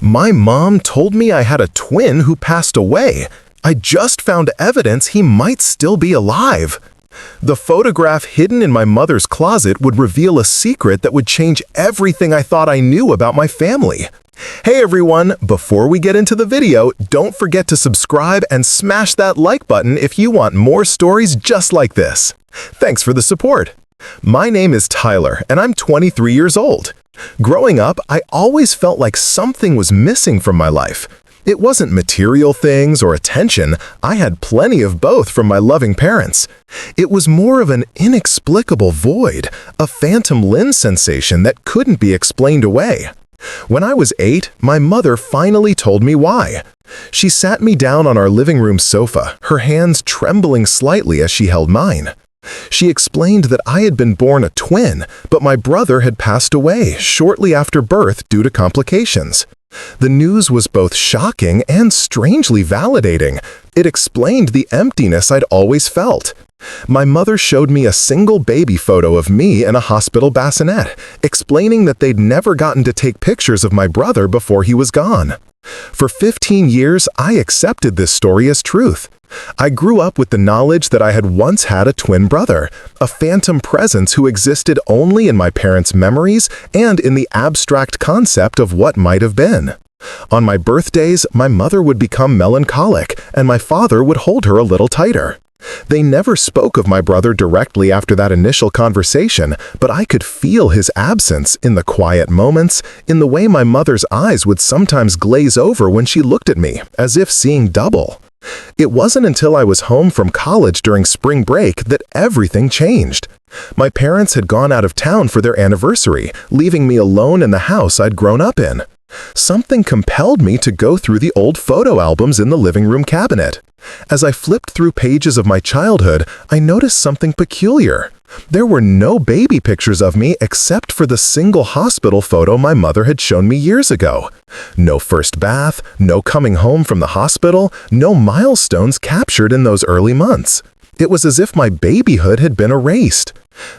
My mom told me I had a twin who passed away. I just found evidence he might still be alive. The photograph hidden in my mother's closet would reveal a secret that would change everything I thought I knew about my family. Hey everyone, before we get into the video, don't forget to subscribe and smash that like button if you want more stories just like this. Thanks for the support. My name is Tyler, and I'm 23 years old. Growing up, I always felt like something was missing from my life. It wasn't material things or attention. I had plenty of both from my loving parents. It was more of an inexplicable void, a phantom limb sensation that couldn't be explained away. When I was 8, my mother finally told me why. She sat me down on our living room sofa, her hands trembling slightly as she held mine. She explained that I had been born a twin, but my brother had passed away shortly after birth due to complications. The news was both shocking and strangely validating. It explained the emptiness I'd always felt. My mother showed me a single baby photo of me in a hospital bassinet, explaining that they'd never gotten to take pictures of my brother before he was gone. For 15 years, I accepted this story as truth. I grew up with the knowledge that I had once had a twin brother, a phantom presence who existed only in my parents' memories and in the abstract concept of what might have been. On my birthdays, my mother would become melancholic, and my father would hold her a little tighter. They never spoke of my brother directly after that initial conversation, but I could feel his absence in the quiet moments, in the way my mother's eyes would sometimes glaze over when she looked at me, as if seeing double. It wasn't until I was home from college during spring break that everything changed. My parents had gone out of town for their anniversary, leaving me alone in the house I'd grown up in. Something compelled me to go through the old photo albums in the living room cabinet. As I flipped through pages of my childhood, I noticed something peculiar. There were no baby pictures of me except for the single hospital photo my mother had shown me years ago. No first bath, no coming home from the hospital, no milestones captured in those early months. It was as if my babyhood had been erased.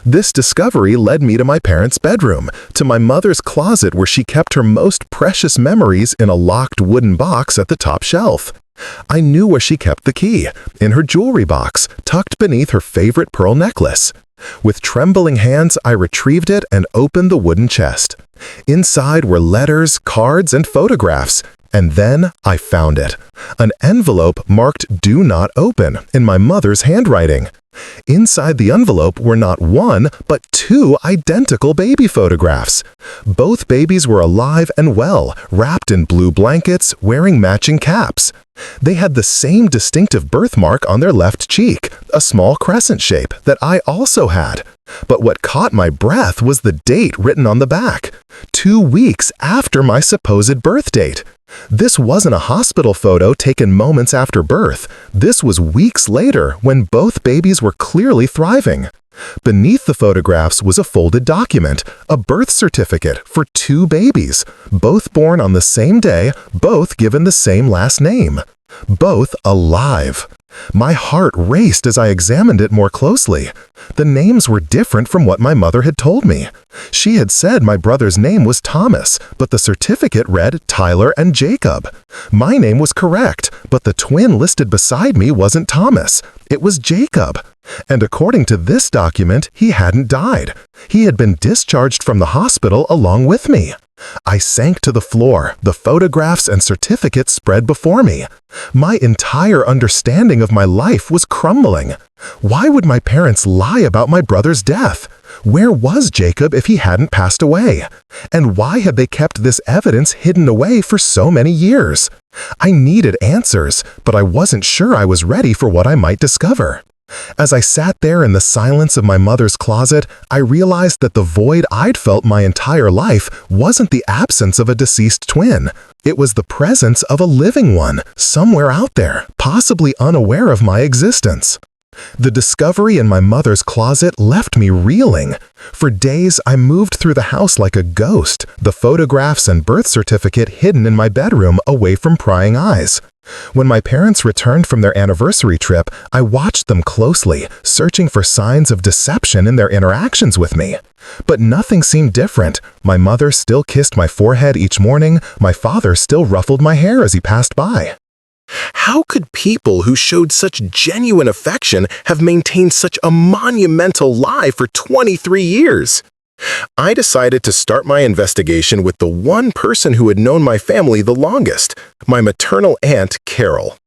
This discovery led me to my parents' bedroom, to my mother's closet where she kept her most precious memories in a locked wooden box at the top shelf. I knew where she kept the key, in her jewelry box, tucked beneath her favorite pearl necklace. With trembling hands, I retrieved it and opened the wooden chest. Inside were letters, cards, and photographs. And then I found it. An envelope marked "Do Not Open" in my mother's handwriting. Inside the envelope were not one, but 2 identical baby photographs. Both babies were alive and well, wrapped in blue blankets, wearing matching caps. They had the same distinctive birthmark on their left cheek, a small crescent shape that I also had. But what caught my breath was the date written on the back, 2 weeks after my supposed birth date. This wasn't a hospital photo taken moments after birth. This was weeks later when both babies were clearly thriving. Beneath the photographs was a folded document, a birth certificate for 2 babies, both born on the same day, both given the same last name. Both alive. My heart raced as I examined it more closely. The names were different from what my mother had told me. She had said my brother's name was Thomas, but the certificate read Tyler and Jacob. My name was correct, but the twin listed beside me wasn't Thomas. It was Jacob. And according to this document, he hadn't died. He had been discharged from the hospital along with me. I sank to the floor, the photographs and certificates spread before me. My entire understanding of my life was crumbling. Why would my parents lie about my brother's death? Where was Jacob if he hadn't passed away? And why had they kept this evidence hidden away for so many years? I needed answers, but I wasn't sure I was ready for what I might discover. As I sat there in the silence of my mother's closet, I realized that the void I'd felt my entire life wasn't the absence of a deceased twin. It was the presence of a living one, somewhere out there, possibly unaware of my existence. The discovery in my mother's closet left me reeling. For days, I moved through the house like a ghost, the photographs and birth certificate hidden in my bedroom away from prying eyes. When my parents returned from their anniversary trip, I watched them closely, searching for signs of deception in their interactions with me. But nothing seemed different. My mother still kissed my forehead each morning, my father still ruffled my hair as he passed by. How could people who showed such genuine affection have maintained such a monumental lie for 23 years? I decided to start my investigation with the one person who had known my family the longest, my maternal aunt, Carol.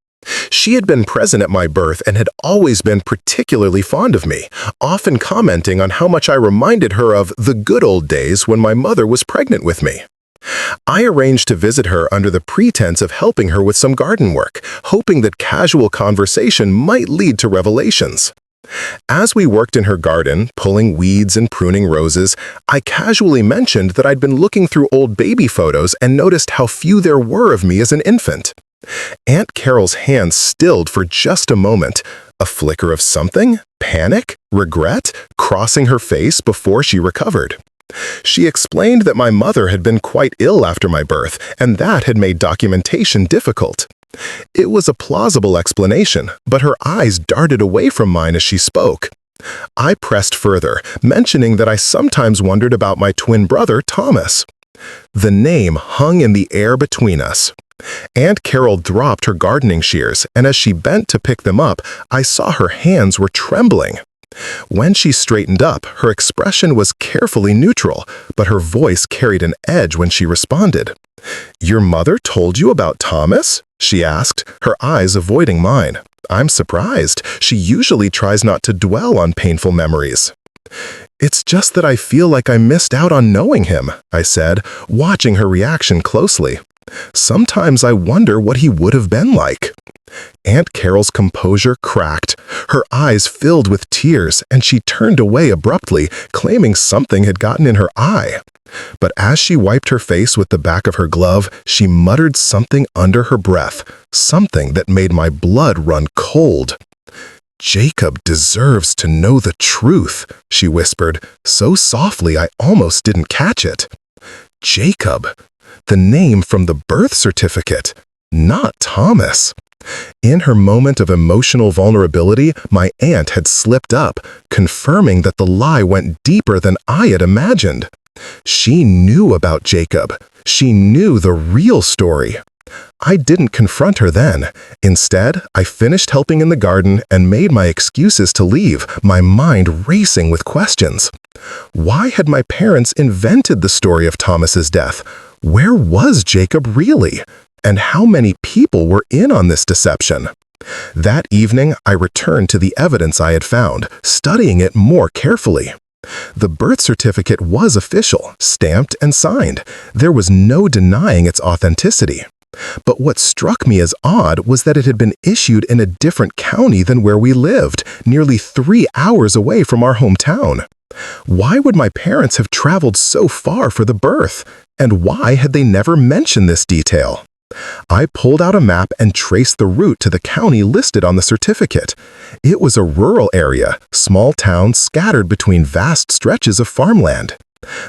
She had been present at my birth and had always been particularly fond of me, often commenting on how much I reminded her of the good old days when my mother was pregnant with me. I arranged to visit her under the pretense of helping her with some garden work, hoping that casual conversation might lead to revelations. As we worked in her garden, pulling weeds and pruning roses, I casually mentioned that I'd been looking through old baby photos and noticed how few there were of me as an infant. Aunt Carol's hands stilled for just a moment, a flicker of something, panic, regret, crossing her face before she recovered. She explained that my mother had been quite ill after my birth, and that had made documentation difficult. It was a plausible explanation, but her eyes darted away from mine as she spoke. I pressed further, mentioning that I sometimes wondered about my twin brother, Thomas. The name hung in the air between us. Aunt Carol dropped her gardening shears, and as she bent to pick them up, I saw her hands were trembling. When she straightened up, her expression was carefully neutral, but her voice carried an edge when she responded. "Your mother told you about Thomas?" she asked, her eyes avoiding mine. I'm surprised. She usually tries not to dwell on painful memories. "It's just that I feel like I missed out on knowing him," I said, watching her reaction closely. "Sometimes I wonder what he would have been like." Aunt Carol's composure cracked. Her eyes filled with tears, and she turned away abruptly, claiming something had gotten in her eye. But as she wiped her face with the back of her glove, she muttered something under her breath, something that made my blood run cold. "Jacob deserves to know the truth," she whispered, so softly I almost didn't catch it. Jacob. The name from the birth certificate. Not Thomas. In her moment of emotional vulnerability, my aunt had slipped up, confirming that the lie went deeper than I had imagined. She knew about Jacob. She knew the real story. I didn't confront her then. Instead, I finished helping in the garden and made my excuses to leave, my mind racing with questions. Why had my parents invented the story of Thomas's death? Where was Jacob really? And how many people were in on this deception? That evening, I returned to the evidence I had found, studying it more carefully. The birth certificate was official, stamped and signed. There was no denying its authenticity. But what struck me as odd was that it had been issued in a different county than where we lived, nearly 3 hours away from our hometown. Why would my parents have traveled so far for the birth? And why had they never mentioned this detail? I pulled out a map and traced the route to the county listed on the certificate. It was a rural area, small towns scattered between vast stretches of farmland.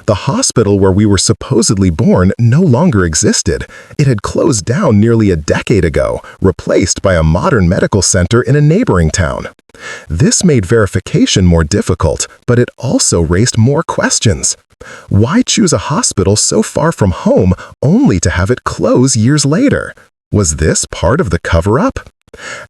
The hospital where we were supposedly born no longer existed. It had closed down nearly a decade ago, replaced by a modern medical center in a neighboring town. This made verification more difficult, but it also raised more questions. Why choose a hospital so far from home only to have it close years later? Was this part of the cover-up?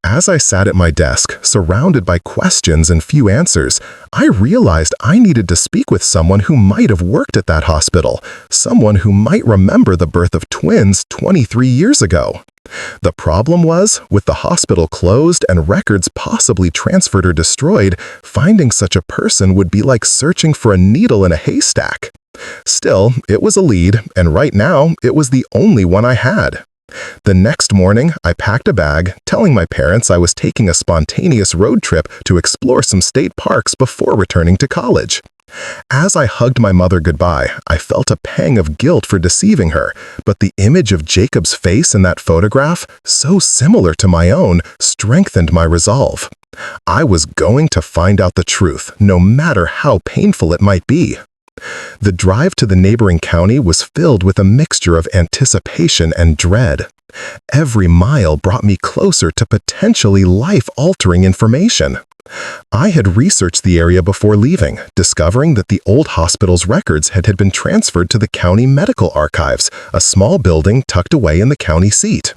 As I sat at my desk, surrounded by questions and few answers, I realized I needed to speak with someone who might have worked at that hospital, someone who might remember the birth of twins 23 years ago. The problem was, with the hospital closed and records possibly transferred or destroyed, finding such a person would be like searching for a needle in a haystack. Still, it was a lead, and right now, it was the only one I had. The next morning, I packed a bag, telling my parents I was taking a spontaneous road trip to explore some state parks before returning to college. As I hugged my mother goodbye, I felt a pang of guilt for deceiving her, but the image of Jacob's face in that photograph, so similar to my own, strengthened my resolve. I was going to find out the truth, no matter how painful it might be. The drive to the neighboring county was filled with a mixture of anticipation and dread. Every mile brought me closer to potentially life-altering information. I had researched the area before leaving, discovering that the old hospital's records had been transferred to the county medical archives, a small building tucked away in the county seat.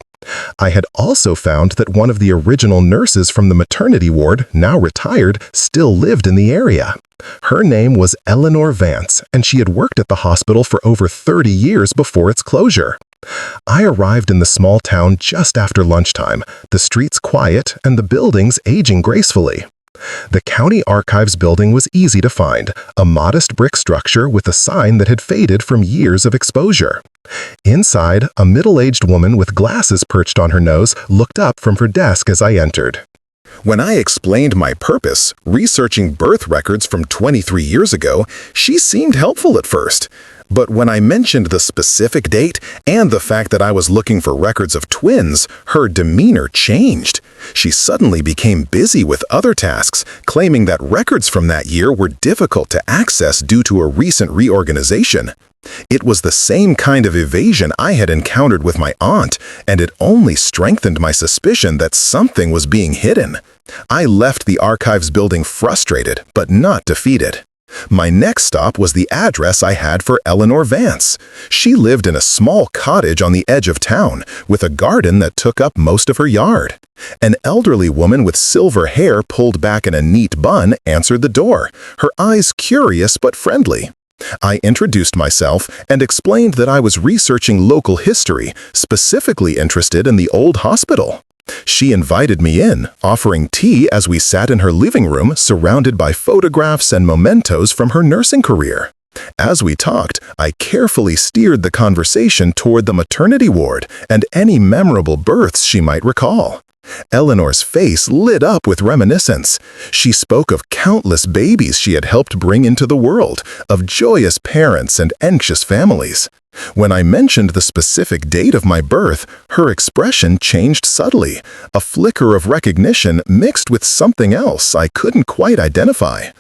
I had also found that one of the original nurses from the maternity ward, now retired, still lived in the area. Her name was Eleanor Vance, and she had worked at the hospital for over 30 years before its closure. I arrived in the small town just after lunchtime, the streets quiet and the buildings aging gracefully. The county archives building was easy to find, a modest brick structure with a sign that had faded from years of exposure. Inside, a middle-aged woman with glasses perched on her nose looked up from her desk as I entered. When I explained my purpose, researching birth records from 23 years ago, she seemed helpful at first. But when I mentioned the specific date and the fact that I was looking for records of twins, her demeanor changed. She suddenly became busy with other tasks, claiming that records from that year were difficult to access due to a recent reorganization. It was the same kind of evasion I had encountered with my aunt, and it only strengthened my suspicion that something was being hidden. I left the archives building frustrated, but not defeated. My next stop was the address I had for Eleanor Vance. She lived in a small cottage on the edge of town, with a garden that took up most of her yard. An elderly woman with silver hair pulled back in a neat bun answered the door, her eyes curious but friendly. I introduced myself and explained that I was researching local history, specifically interested in the old hospital. She invited me in, offering tea as we sat in her living room surrounded by photographs and mementos from her nursing career. As we talked, I carefully steered the conversation toward the maternity ward and any memorable births she might recall. Eleanor's face lit up with reminiscence. She spoke of countless babies she had helped bring into the world, of joyous parents and anxious families. When I mentioned the specific date of my birth, her expression changed subtly, a flicker of recognition mixed with something else I couldn't quite identify.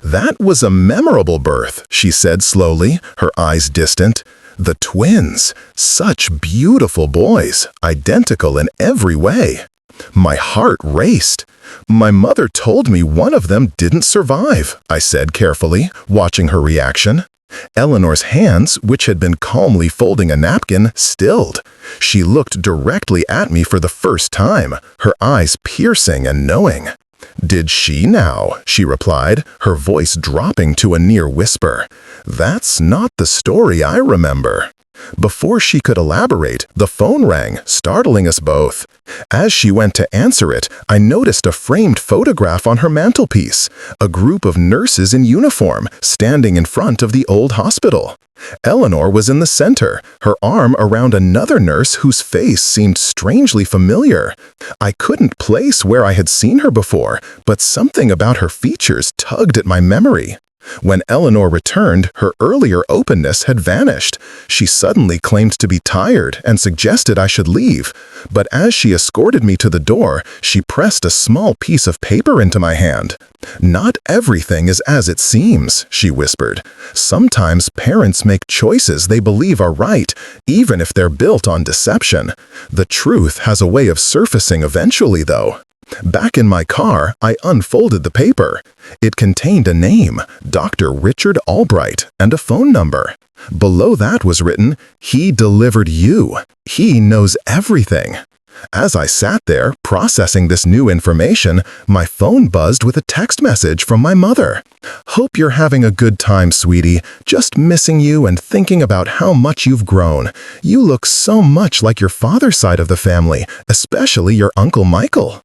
"That was a memorable birth," she said slowly, her eyes distant. "The twins, such beautiful boys, identical in every way." My heart raced. "My mother told me one of them didn't survive," I said carefully, watching her reaction. Eleanor's hands, which had been calmly folding a napkin, stilled. She looked directly at me for the first time, her eyes piercing and knowing. "Did she now?" she replied, her voice dropping to a near whisper. "That's not the story I remember." Before she could elaborate, the phone rang, startling us both. As she went to answer it, I noticed a framed photograph on her mantelpiece, a group of nurses in uniform standing in front of the old hospital. Eleanor was in the center, her arm around another nurse whose face seemed strangely familiar. I couldn't place where I had seen her before, but something about her features tugged at my memory. When Eleanor returned, her earlier openness had vanished. She suddenly claimed to be tired and suggested I should leave. But as she escorted me to the door, she pressed a small piece of paper into my hand. "Not everything is as it seems," she whispered. "Sometimes parents make choices they believe are right, even if they're built on deception. The truth has a way of surfacing eventually, though." Back in my car, I unfolded the paper. It contained a name, Dr. Richard Albright, and a phone number. Below that was written, "He delivered you. He knows everything." As I sat there, processing this new information, my phone buzzed with a text message from my mother. "Hope you're having a good time, sweetie. Just missing you and thinking about how much you've grown. You look so much like your father's side of the family, especially your Uncle Michael."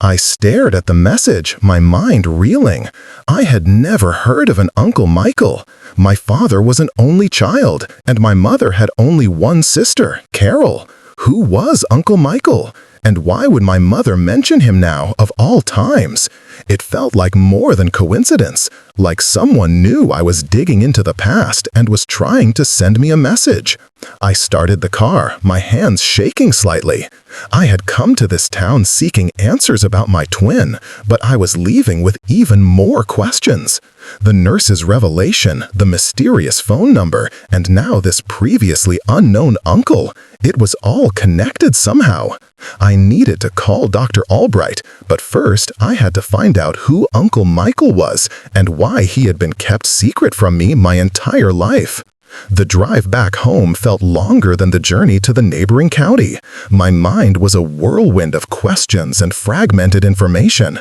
I stared at the message, my mind reeling. I had never heard of an Uncle Michael. My father was an only child, and my mother had only one sister, Carol. Who was Uncle Michael? And why would my mother mention him now, of all times? It felt like more than coincidence, like someone knew I was digging into the past and was trying to send me a message. I started the car, my hands shaking slightly. I had come to this town seeking answers about my twin, but I was leaving with even more questions. The nurse's revelation, the mysterious phone number, and now this previously unknown uncle. It was all connected somehow. I needed to call Dr. Albright, but first I had to find out who Uncle Michael was and why he had been kept secret from me my entire life. The drive back home felt longer than the journey to the neighboring county. My mind was a whirlwind of questions and fragmented information.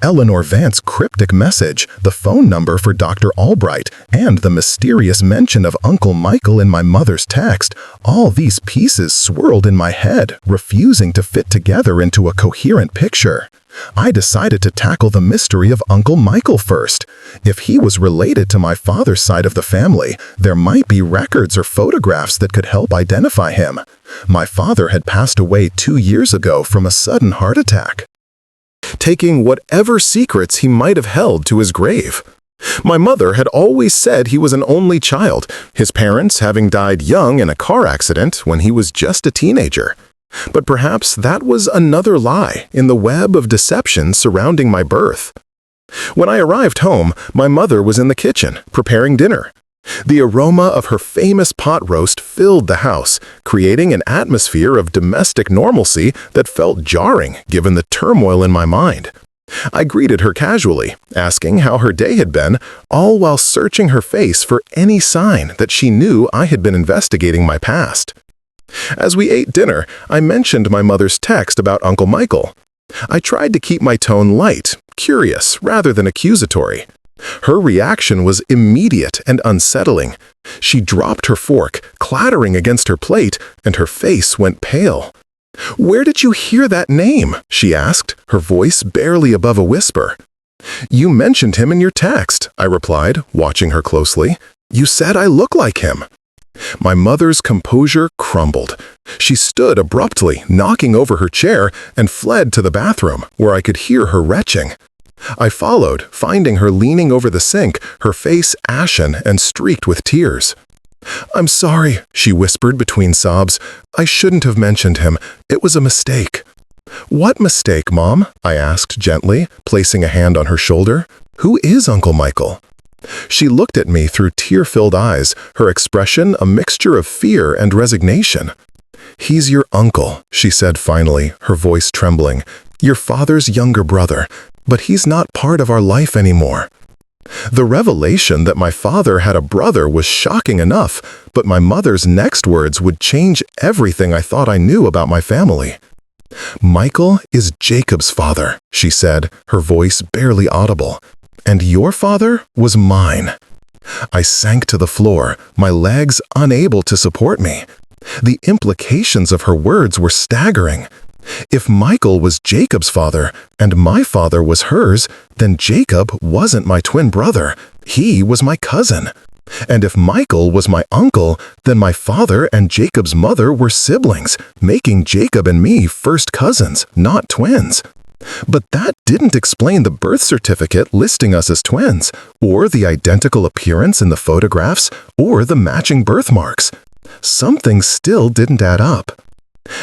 Eleanor Vance's cryptic message, the phone number for Dr. Albright, and the mysterious mention of Uncle Michael in my mother's text, all these pieces swirled in my head, refusing to fit together into a coherent picture. I decided to tackle the mystery of Uncle Michael first. If he was related to my father's side of the family, there might be records or photographs that could help identify him. My father had passed away 2 years ago from a sudden heart attack, taking whatever secrets he might have held to his grave. My mother had always said he was an only child, his parents having died young in a car accident when he was just a teenager. But perhaps that was another lie in the web of deception surrounding my birth. When I arrived home, my mother was in the kitchen, preparing dinner. The aroma of her famous pot roast filled the house, creating an atmosphere of domestic normalcy that felt jarring given the turmoil in my mind. I greeted her casually, asking how her day had been, all while searching her face for any sign that she knew I had been investigating my past. As we ate dinner, I mentioned my mother's text about Uncle Michael. I tried to keep my tone light, curious, rather than accusatory. Her reaction was immediate and unsettling. She dropped her fork, clattering against her plate, and her face went pale. "Where did you hear that name?" she asked, her voice barely above a whisper. "You mentioned him in your text," I replied, watching her closely. "You said I look like him." My mother's composure crumbled. She stood abruptly, knocking over her chair, and fled to the bathroom, where I could hear her retching. I followed, finding her leaning over the sink, her face ashen and streaked with tears. "I'm sorry," she whispered between sobs. "I shouldn't have mentioned him. It was a mistake." "What mistake, Mom?" I asked gently, placing a hand on her shoulder. "Who is Uncle Michael?" She looked at me through tear-filled eyes, her expression a mixture of fear and resignation. "He's your uncle," she said finally, her voice trembling. "Your father's younger brother, but he's not part of our life anymore." The revelation that my father had a brother was shocking enough, but my mother's next words would change everything I thought I knew about my family. "Michael is Jacob's father," she said, her voice barely audible. "And your father was mine." I sank to the floor, my legs unable to support me. The implications of her words were staggering. If Michael was Jacob's father, and my father was hers, then Jacob wasn't my twin brother. He was my cousin. And if Michael was my uncle, then my father and Jacob's mother were siblings, making Jacob and me first cousins, not twins. But that didn't explain the birth certificate listing us as twins, or the identical appearance in the photographs, or the matching birthmarks. Something still didn't add up.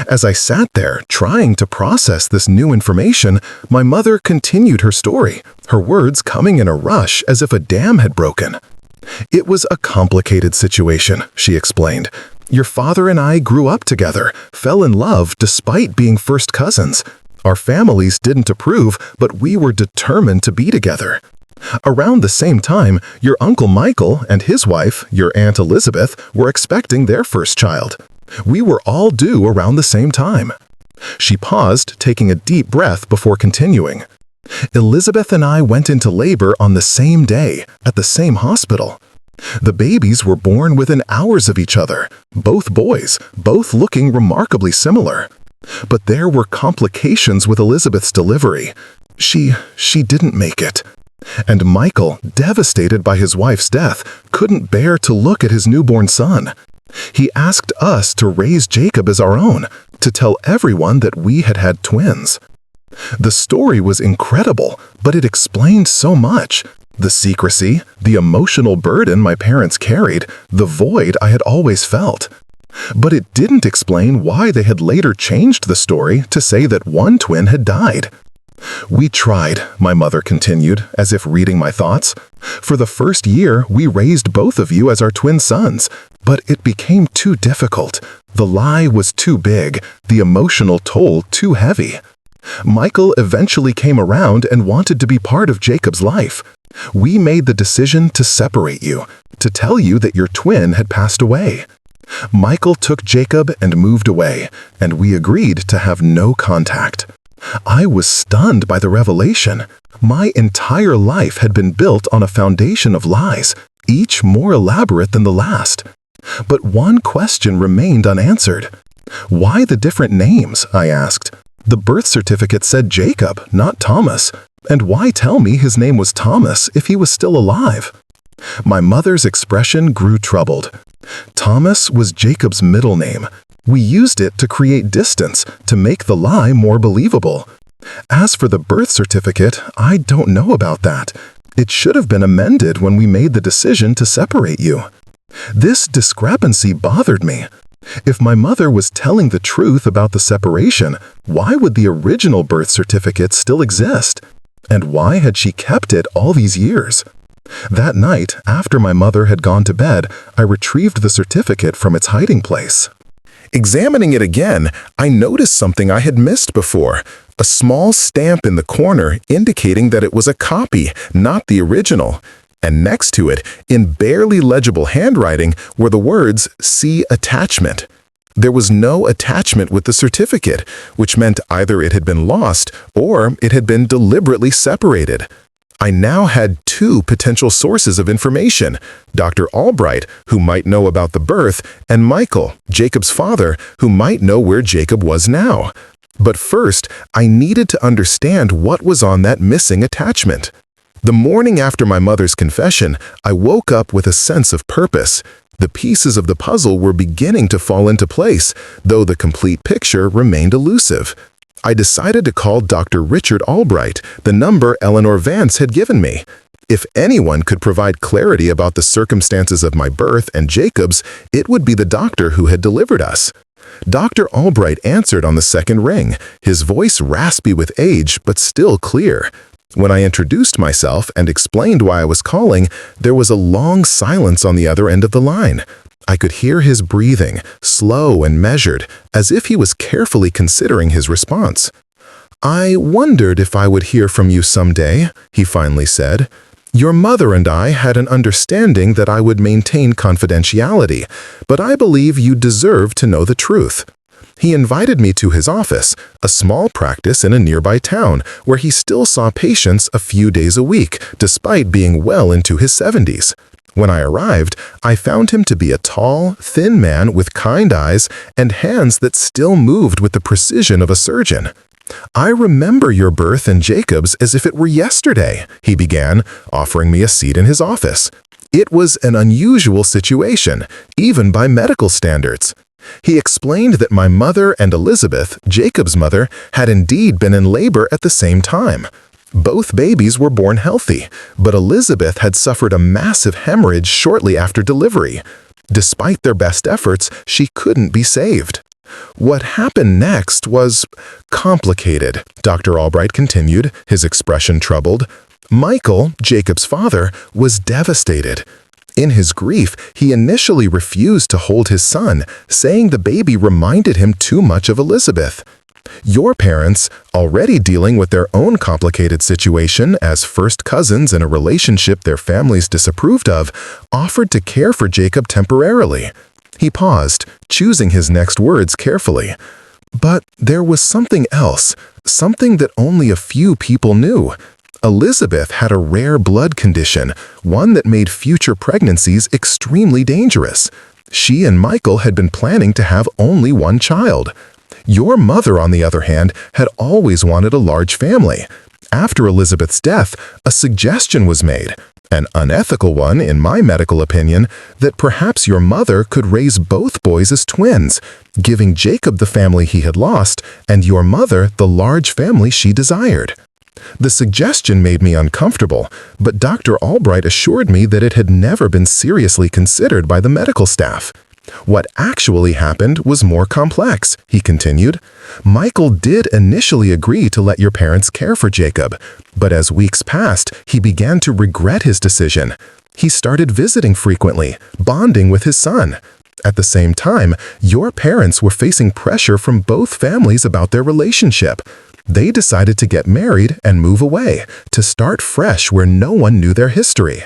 As I sat there, trying to process this new information, my mother continued her story, her words coming in a rush as if a dam had broken. "It was a complicated situation," she explained. "Your father and I grew up together, fell in love despite being first cousins. Our families didn't approve, but we were determined to be together. Around the same time, your Uncle Michael and his wife, your Aunt Elizabeth, were expecting their first child. We were all due around the same time." She paused, taking a deep breath before continuing. "Elizabeth and I went into labor on the same day, at the same hospital. The babies were born within hours of each other, both boys, both looking remarkably similar. But there were complications with Elizabeth's delivery. She didn't make it. And Michael, devastated by his wife's death, couldn't bear to look at his newborn son. He asked us to raise Jacob as our own, to tell everyone that we had had twins. The story was incredible, but it explained so much. The secrecy, the emotional burden my parents carried, the void I had always felt. But it didn't explain why they had later changed the story to say that one twin had died. "We tried," my mother continued, as if reading my thoughts. "For the first year, we raised both of you as our twin sons, but it became too difficult. The lie was too big, the emotional toll too heavy. Michael eventually came around and wanted to be part of Jacob's life. We made the decision to separate you, to tell you that your twin had passed away. Michael took Jacob and moved away, and we agreed to have no contact. I was stunned by the revelation. My entire life had been built on a foundation of lies, each more elaborate than the last. But one question remained unanswered. Why the different names? I asked. The birth certificate said Jacob, not Thomas. And why tell me his name was Thomas if he was still alive? My mother's expression grew troubled. Thomas was Jacob's middle name. We used it to create distance, to make the lie more believable. As for the birth certificate, I don't know about that. It should have been amended when we made the decision to separate you. This discrepancy bothered me. If my mother was telling the truth about the separation, why would the original birth certificate still exist? And why had she kept it all these years? That night, after my mother had gone to bed, I retrieved the certificate from its hiding place. Examining it again, I noticed something I had missed before. A small stamp in the corner indicating that it was a copy, not the original. And next to it, in barely legible handwriting, were the words, "See attachment." There was no attachment with the certificate, which meant either it had been lost or it had been deliberately separated. I now had two potential sources of information, Dr. Albright, who might know about the birth, and Michael, Jacob's father, who might know where Jacob was now. But first, I needed to understand what was on that missing attachment. The morning after my mother's confession, I woke up with a sense of purpose. The pieces of the puzzle were beginning to fall into place, though the complete picture remained elusive. I decided to call Dr. Richard Albright, the number Eleanor Vance had given me. If anyone could provide clarity about the circumstances of my birth and Jacob's, it would be the doctor who had delivered us. Dr. Albright answered on the second ring, his voice raspy with age but still clear. When I introduced myself and explained why I was calling, there was a long silence on the other end of the line. I could hear his breathing, slow and measured, as if he was carefully considering his response. "I wondered if I would hear from you someday," he finally said. "Your mother and I had an understanding that I would maintain confidentiality, but I believe you deserve to know the truth." He invited me to his office, a small practice in a nearby town, where he still saw patients a few days a week, despite being well into his 70s. When I arrived, I found him to be a tall, thin man with kind eyes and hands that still moved with the precision of a surgeon. "I remember your birth and Jacob's as if it were yesterday," he began, offering me a seat in his office. It was an unusual situation, even by medical standards. He explained that my mother and Elizabeth, Jacob's mother, had indeed been in labor at the same time. Both babies were born healthy, but Elizabeth had suffered a massive hemorrhage shortly after delivery. Despite their best efforts, she couldn't be saved. "What happened next was complicated," Dr. Albright continued, his expression troubled. "Michael, Jacob's father, was devastated. In his grief, he initially refused to hold his son, saying the baby reminded him too much of Elizabeth. Your parents, already dealing with their own complicated situation as first cousins in a relationship their families disapproved of, offered to care for Jacob temporarily." He paused, choosing his next words carefully. "But there was something else, something that only a few people knew. Elizabeth had a rare blood condition, one that made future pregnancies extremely dangerous. She and Michael had been planning to have only one child. Your mother, on the other hand, had always wanted a large family. After Elizabeth's death, a suggestion was made, an unethical one in my medical opinion, that perhaps your mother could raise both boys as twins, giving Jacob the family he had lost and your mother the large family she desired. The suggestion made me uncomfortable, but Dr. Albright assured me that it had never been seriously considered by the medical staff. What actually happened was more complex, he continued. Michael did initially agree to let your parents care for Jacob, but as weeks passed, he began to regret his decision. He started visiting frequently, bonding with his son. At the same time, your parents were facing pressure from both families about their relationship. They decided to get married and move away, to start fresh where no one knew their history.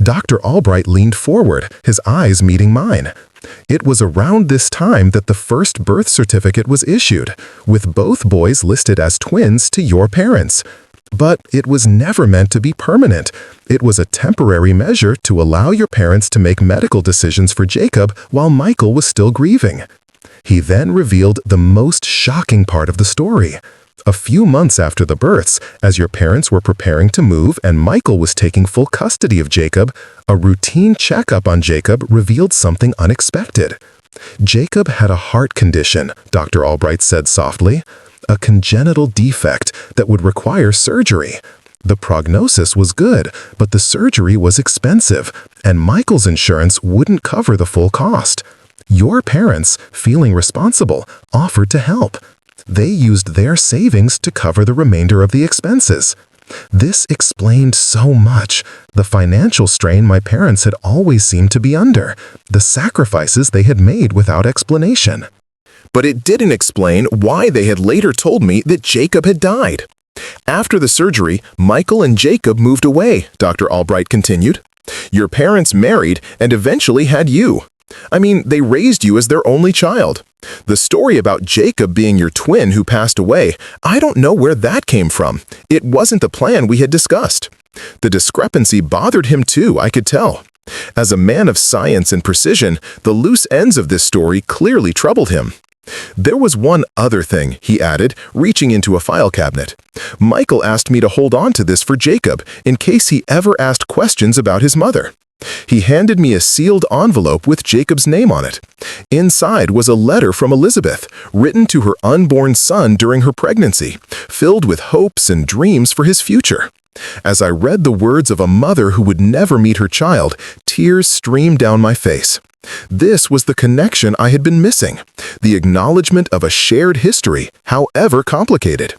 Dr. Albright leaned forward, his eyes meeting mine. It was around this time that the first birth certificate was issued, with both boys listed as twins to your parents. But it was never meant to be permanent. It was a temporary measure to allow your parents to make medical decisions for Jacob while Michael was still grieving. He then revealed the most shocking part of the story. A few months after the births, as your parents were preparing to move and Michael was taking full custody of Jacob, a routine checkup on Jacob revealed something unexpected. Jacob had a heart condition, Dr. Albright said softly, a congenital defect that would require surgery. The prognosis was good, but the surgery was expensive, and Michael's insurance wouldn't cover the full cost. Your parents, feeling responsible, offered to help. They used their savings to cover the remainder of the expenses. This explained so much. The financial strain my parents had always seemed to be under, the sacrifices they had made without explanation. But it didn't explain why they had later told me that Jacob had died. After the surgery, Michael and Jacob moved away, Dr. Albright continued. Your parents married and eventually had you. I mean, they raised you as their only child. The story about Jacob being your twin who passed away, I don't know where that came from. It wasn't the plan we had discussed. The discrepancy bothered him too, I could tell. As a man of science and precision, the loose ends of this story clearly troubled him. There was one other thing, he added, reaching into a file cabinet. Michael asked me to hold on to this for Jacob in case he ever asked questions about his mother. He handed me a sealed envelope with Jacob's name on it. Inside was a letter from Elizabeth, written to her unborn son during her pregnancy, filled with hopes and dreams for his future. As I read the words of a mother who would never meet her child, tears streamed down my face. This was the connection I had been missing, the acknowledgement of a shared history, however complicated.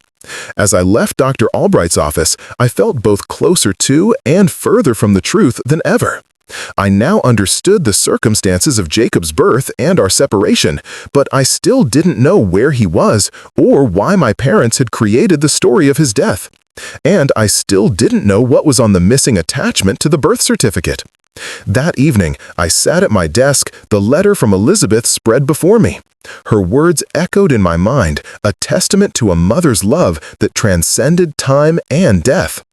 As I left Dr. Albright's office, I felt both closer to and further from the truth than ever. I now understood the circumstances of Jacob's birth and our separation, but I still didn't know where he was or why my parents had created the story of his death. And I still didn't know what was on the missing attachment to the birth certificate. That evening, I sat at my desk, the letter from Elizabeth spread before me. Her words echoed in my mind, a testament to a mother's love that transcended time and death.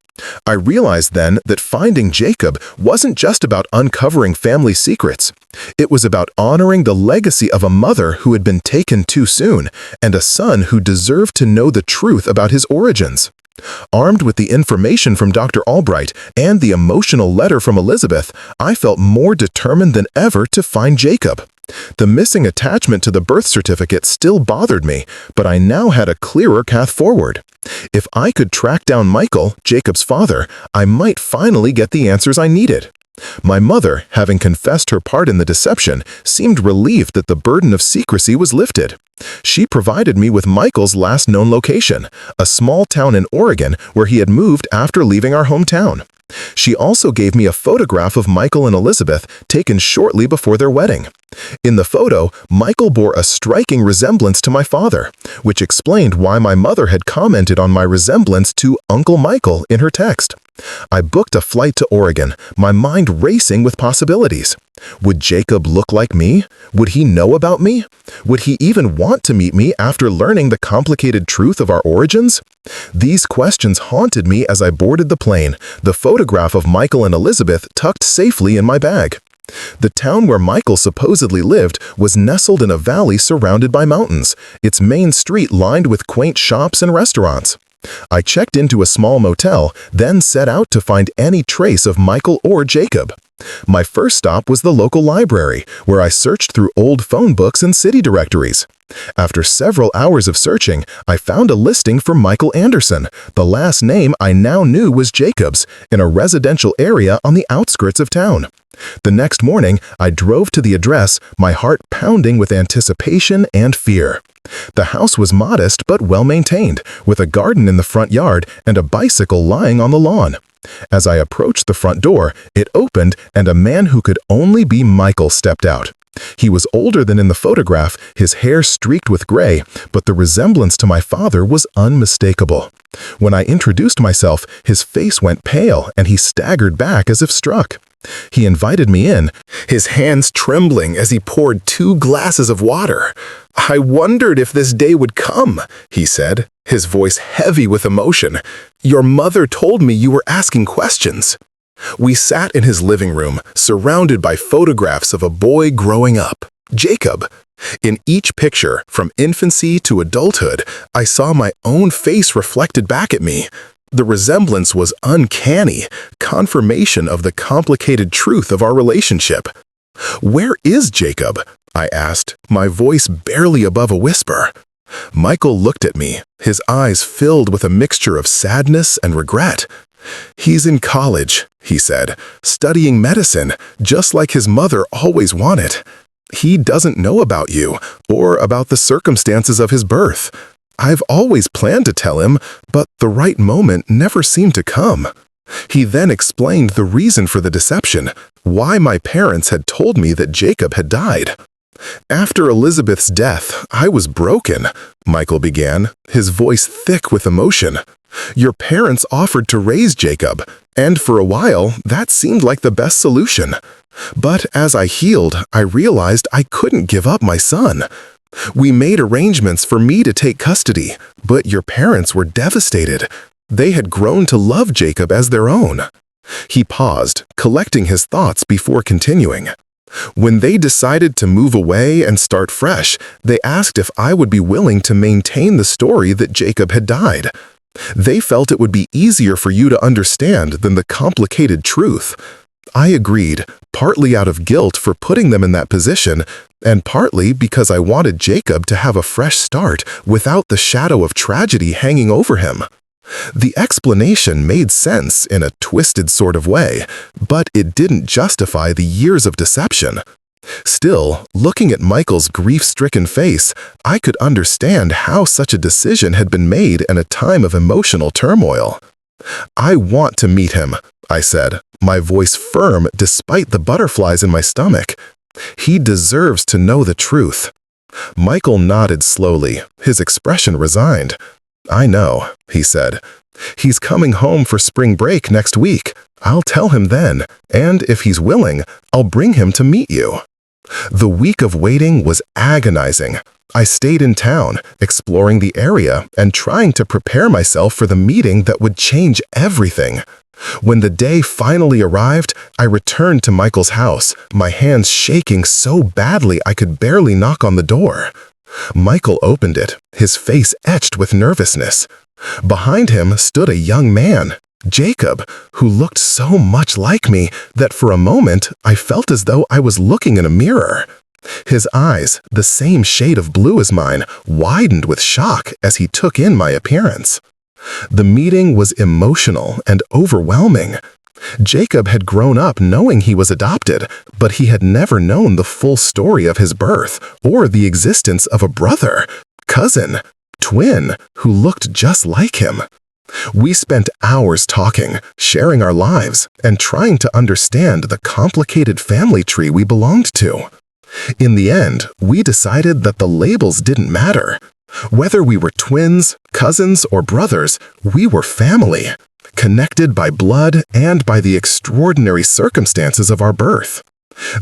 I realized then that finding Jacob wasn't just about uncovering family secrets. It was about honoring the legacy of a mother who had been taken too soon and a son who deserved to know the truth about his origins. Armed with the information from Dr. Albright and the emotional letter from Elizabeth, I felt more determined than ever to find Jacob. The missing attachment to the birth certificate still bothered me, but I now had a clearer path forward. If I could track down Michael, Jacob's father, I might finally get the answers I needed. My mother, having confessed her part in the deception, seemed relieved that the burden of secrecy was lifted. She provided me with Michael's last known location, a small town in Oregon where he had moved after leaving our hometown. She also gave me a photograph of Michael and Elizabeth taken shortly before their wedding. In the photo, Michael bore a striking resemblance to my father, which explained why my mother had commented on my resemblance to Uncle Michael in her text. I booked a flight to Oregon, my mind racing with possibilities. Would Jacob look like me? Would he know about me? Would he even want to meet me after learning the complicated truth of our origins? These questions haunted me as I boarded the plane, the photograph of Michael and Elizabeth tucked safely in my bag. The town where Michael supposedly lived was nestled in a valley surrounded by mountains, its main street lined with quaint shops and restaurants. I checked into a small motel, then set out to find any trace of Michael or Jacob. My first stop was the local library, where I searched through old phone books and city directories. After several hours of searching, I found a listing for Michael Anderson, the last name I now knew was Jacobs, in a residential area on the outskirts of town. The next morning, I drove to the address, my heart pounding with anticipation and fear. The house was modest but well-maintained, with a garden in the front yard and a bicycle lying on the lawn. As I approached the front door, it opened and a man who could only be Michael stepped out. He was older than in the photograph, his hair streaked with gray, but the resemblance to my father was unmistakable. When I introduced myself, his face went pale and he staggered back as if struck. He invited me in, his hands trembling as he poured 2 glasses of water. "I wondered if this day would come," he said, his voice heavy with emotion. "Your mother told me you were asking questions." We sat in his living room, surrounded by photographs of a boy growing up, Jacob. In each picture, from infancy to adulthood, I saw my own face reflected back at me. The resemblance was uncanny, confirmation of the complicated truth of our relationship. "Where is Jacob?" I asked, my voice barely above a whisper. Michael looked at me, his eyes filled with a mixture of sadness and regret. "He's in college," he said, "studying medicine, just like his mother always wanted. He doesn't know about you, or about the circumstances of his birth. I've always planned to tell him, but the right moment never seemed to come." He then explained the reason for the deception, why my parents had told me that Jacob had died. "After Elizabeth's death, I was broken," Michael began, his voice thick with emotion. "Your parents offered to raise Jacob, and for a while, that seemed like the best solution. But as I healed, I realized I couldn't give up my son. We made arrangements for me to take custody, but your parents were devastated. They had grown to love Jacob as their own." He paused, collecting his thoughts before continuing. "When they decided to move away and start fresh, they asked if I would be willing to maintain the story that Jacob had died. They felt it would be easier for you to understand than the complicated truth. I agreed, partly out of guilt for putting them in that position, and partly because I wanted Jacob to have a fresh start without the shadow of tragedy hanging over him." The explanation made sense in a twisted sort of way, but it didn't justify the years of deception. Still, looking at Michael's grief-stricken face, I could understand how such a decision had been made in a time of emotional turmoil. "I want to meet him," I said, my voice firm despite the butterflies in my stomach. "He deserves to know the truth." Michael nodded slowly, his expression resigned. "I know," he said. "He's coming home for spring break next week. I'll tell him then, and if he's willing, I'll bring him to meet you." The week of waiting was agonizing. I stayed in town, exploring the area and trying to prepare myself for the meeting that would change everything. When the day finally arrived, I returned to Michael's house, my hands shaking so badly I could barely knock on the door. Michael opened it, his face etched with nervousness. Behind him stood a young man, Jacob, who looked so much like me that for a moment I felt as though I was looking in a mirror. His eyes, the same shade of blue as mine, widened with shock as he took in my appearance. The meeting was emotional and overwhelming. Jacob had grown up knowing he was adopted, but he had never known the full story of his birth or the existence of a brother, cousin, twin who looked just like him. We spent hours talking, sharing our lives, and trying to understand the complicated family tree we belonged to. In the end, we decided that the labels didn't matter. Whether we were twins, cousins, or brothers, we were family, connected by blood and by the extraordinary circumstances of our birth.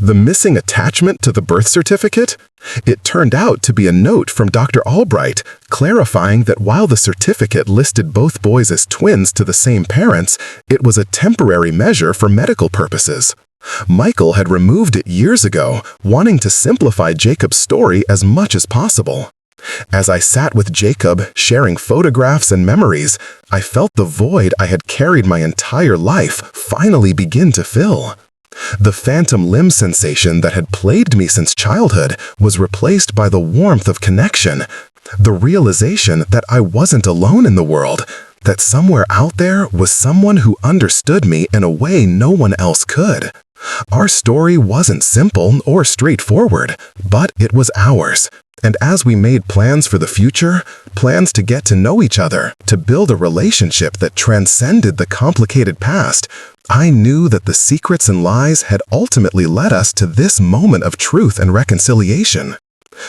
The missing attachment to the birth certificate? It turned out to be a note from Dr. Albright, clarifying that while the certificate listed both boys as twins to the same parents, it was a temporary measure for medical purposes. Michael had removed it years ago, wanting to simplify Jacob's story as much as possible. As I sat with Jacob, sharing photographs and memories, I felt the void I had carried my entire life finally begin to fill. The phantom limb sensation that had plagued me since childhood was replaced by the warmth of connection, the realization that I wasn't alone in the world, that somewhere out there was someone who understood me in a way no one else could. Our story wasn't simple or straightforward, but it was ours. And as we made plans for the future, plans to get to know each other, to build a relationship that transcended the complicated past, I knew that the secrets and lies had ultimately led us to this moment of truth and reconciliation.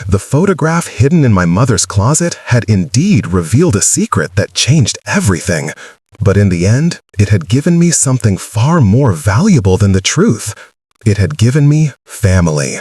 The photograph hidden in my mother's closet had indeed revealed a secret that changed everything. But in the end, it had given me something far more valuable than the truth. It had given me family.